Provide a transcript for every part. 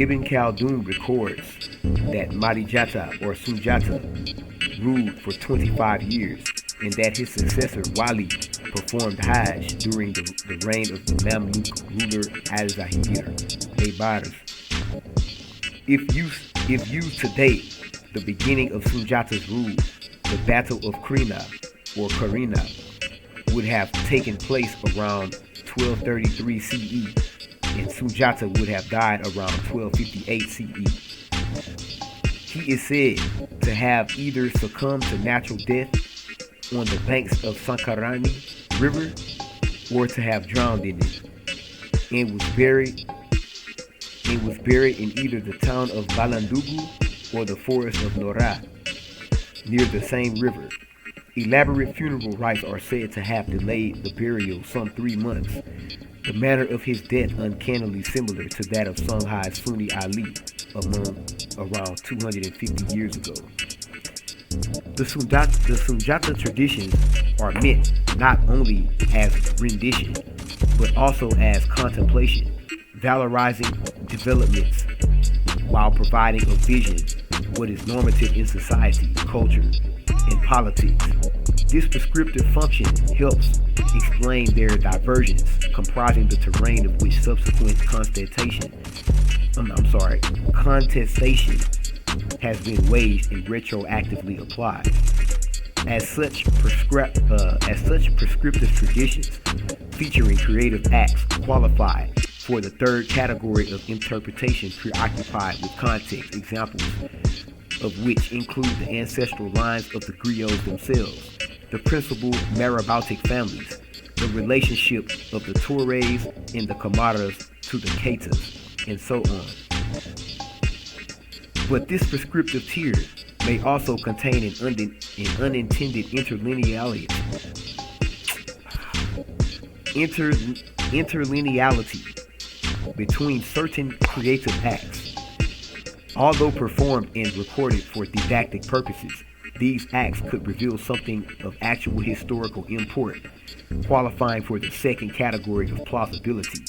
Ibn Khaldun records that Marijata or Sunjata ruled for 25 years and that his successor Wali performed Hajj during the reign of the Mamluk ruler Al-Zahir Aybaris. If used to date the beginning of Sunjata's rule, the Battle of Krina or Karina would have taken place around 1233 CE, and Sunjata would have died around 1258 CE. He is said to have either succumbed to natural death on the banks of Sankarani River or to have drowned in it, and was buried in either the town of Balandugu or the forest of Nora near the same river. Elaborate funeral rites are said to have delayed the burial some 3 months, the manner of his death uncannily similar to that of Songhai's Sunni Ali around 250 years ago. The Sunjata traditions are meant not only as rendition, but also as contemplation, valorizing developments while providing a vision of what is normative in society, culture, and politics. This prescriptive function helps explain their divergence, comprising the terrain of which subsequent contestation has been waged and retroactively applied. As such prescriptive traditions featuring creative acts qualify for the third category of interpretation preoccupied with context, examples of which include the ancestral lines of the griots themselves, the principal Maraboutic families, the relationship of the Torres and the Kamaras to the Kaitas, and so on. But this prescriptive tier may also contain an unintended interlineality between certain creative acts. Although performed and recorded for didactic purposes, these acts could reveal something of actual historical import, qualifying for the second category of plausibility.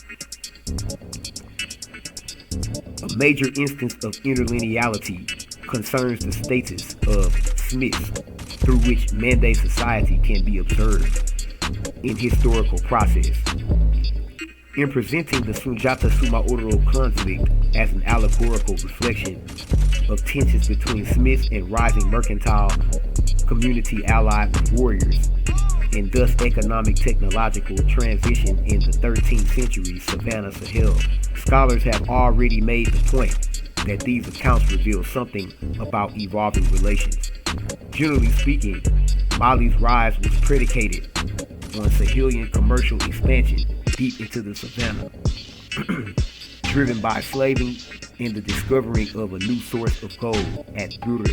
A major instance of interlineality concerns the status of Smiths through which Mande society can be observed in historical process. In presenting the Sunjata-Sumaoro conflict as an allegorical reflection of tensions between Smiths and rising mercantile community allied with warriors, and thus economic technological transition in the 13th century Savannah Sahel, scholars have already made the point that these accounts reveal something about evolving relations. Generally speaking, Mali's rise was predicated on Sahelian commercial expansion deep into the savannah, driven by slaving and the discovering of a new source of gold at Bure.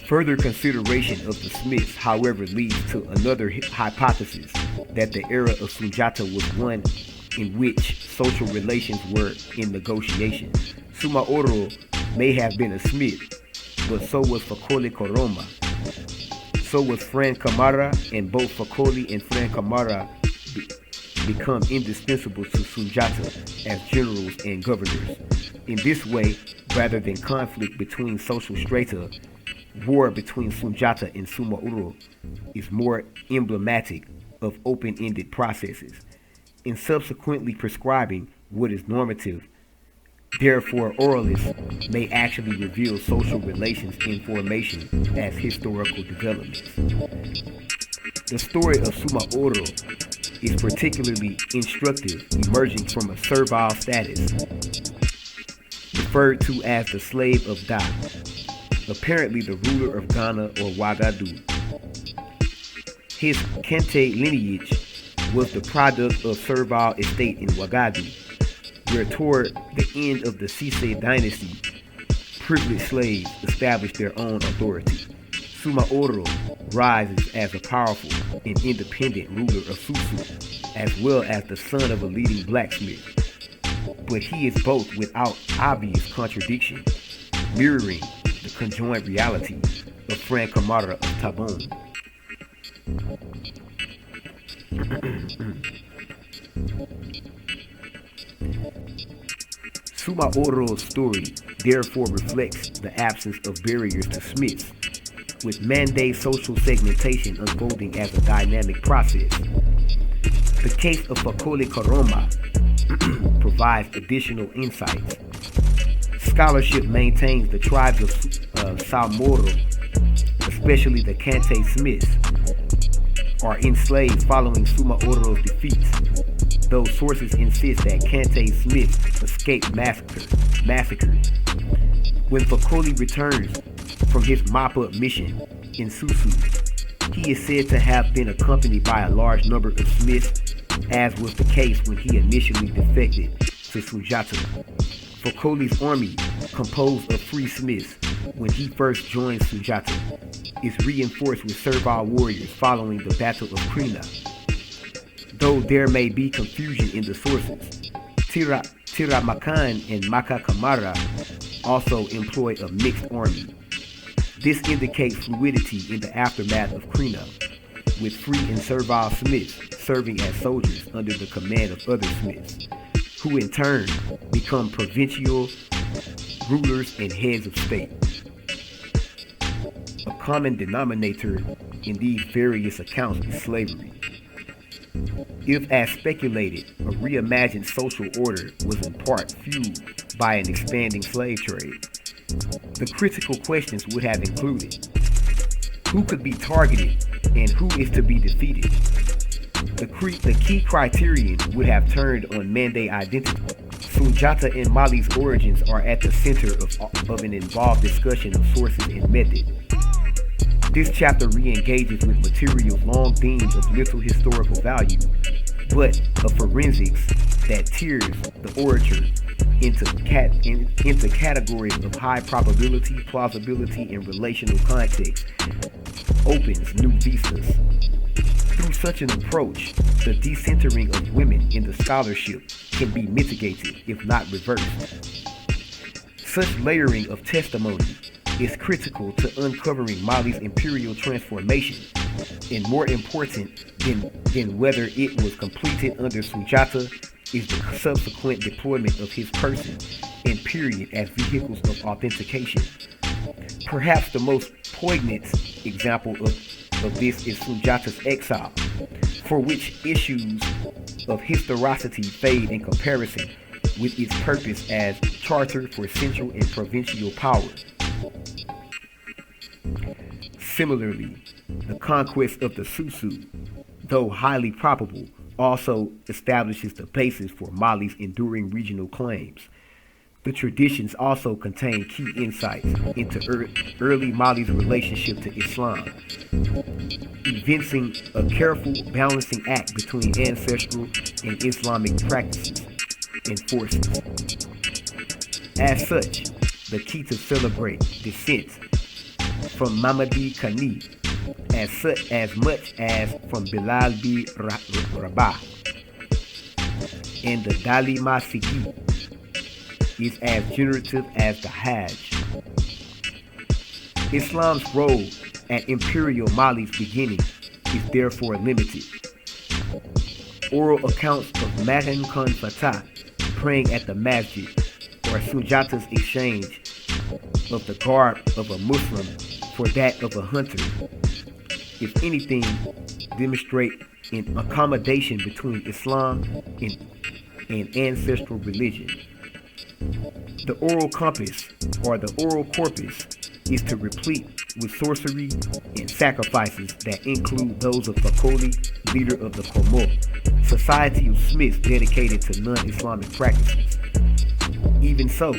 Further consideration of the Smiths, however, leads to another hypothesis that the era of Sunjata was one in which social relations were in negotiation. Sumaoro may have been a Smith, but so was Fakoli Koroma. So was Fran Kamara, and both Fakoli and Fran Kamara become indispensable to Sunjata as generals and governors. In this way, rather than conflict between social strata, war between Sunjata and Sumaoro is more emblematic of open-ended processes. In subsequently prescribing what is normative, therefore oralists may actually reveal social relations in formation as historical developments. The story of Sumaoro is particularly instructive, emerging from a servile status, referred to as the slave of Da, apparently the ruler of Ghana or Wagadu. His Kente lineage was the product of servile estate in Wagadu, where toward the end of the Sise dynasty, privileged slaves established their own authority. Sumaoro rises as a powerful and independent ruler of Susu, as well as the son of a leading blacksmith. But he is both without obvious contradiction, mirroring the conjoined reality of Frank Kamara of Tabon. Sumaoro's story therefore reflects the absence of barriers to Smiths, with Mande's social segmentation unfolding as a dynamic process. The case of Fakoli Karoma provides additional insights. Scholarship maintains the tribes of Salmoro, especially the Kante Smiths, are enslaved following Sumaoro's defeats, though sources insist that Kante Smiths escaped massacre. When Fakoli returns from his mop-up mission in Susu, he is said to have been accompanied by a large number of Smiths, as was the case when he initially defected to Sunjata. Fakoli's army, composed of free Smiths when he first joined Sunjata, is reinforced with servile warriors following the Battle of Krina. Though there may be confusion in the sources, Tiramakan and Maka Kamara also employ a mixed army. This indicates fluidity in the aftermath of Krina, with free and servile Smiths serving as soldiers under the command of other Smiths, who in turn become provincial rulers and heads of state. A common denominator in these various accounts is slavery. If, as speculated, a reimagined social order was in part fueled by an expanding slave trade, the critical questions would have included: who could be targeted and who is to be defeated? The key criterion would have turned on Mande identity. Sunjata and Mali's origins are at the center of an involved discussion of sources and method. This chapter re-engages with materials long deemed of little historical value, but of forensics that tiers the orator into categories of high probability, plausibility, and relational context, opens new vistas. Through such an approach, the decentering of women in the scholarship can be mitigated, if not reversed. Such layering of testimony is critical to uncovering Mali's imperial transformation, and more important than whether it was completed under Sunjata is the subsequent deployment of his person and period as vehicles of authentication. Perhaps the most poignant example of this is Sunjata's exile, for which issues of historicity fade in comparison with its purpose as charter for central and provincial power. Similarly, the conquest of the Susu, though highly probable, also establishes the basis for Mali's enduring regional claims. The traditions also contain key insights into early Mali's relationship to Islam, evincing a careful balancing act between ancestral and Islamic practices and forces. As such, the key to celebrate descent from Mamadi Kani as much as from Bilal bi Rabah and the Dalima Sigi is as generative as the Hajj. Islam's role at Imperial Mali's beginning is therefore limited. Oral accounts of Matan Khan Fatah praying at the masjid, or Sunjata's exchange of the garb of a Muslim for that of a hunter, if anything, demonstrate an accommodation between Islam and ancestral religion. The oral compass, or the oral corpus, is to replete with sorcery and sacrifices that include those of Fakoli, leader of the Komo, society of Smiths dedicated to non-Islamic practices. Even so,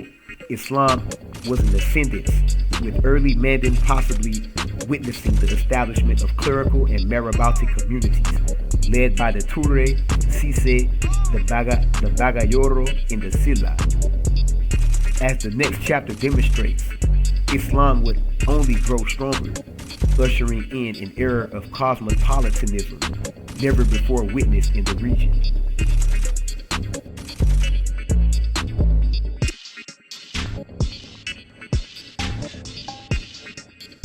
Islam was in ascendance, with early Mandan possibly witnessing the establishment of clerical and Marabout communities, led by the Ture, Sise, the Bagayoro, and the Silla. As the next chapter demonstrates, Islam would only grow stronger, ushering in an era of cosmopolitanism never before witnessed in the region.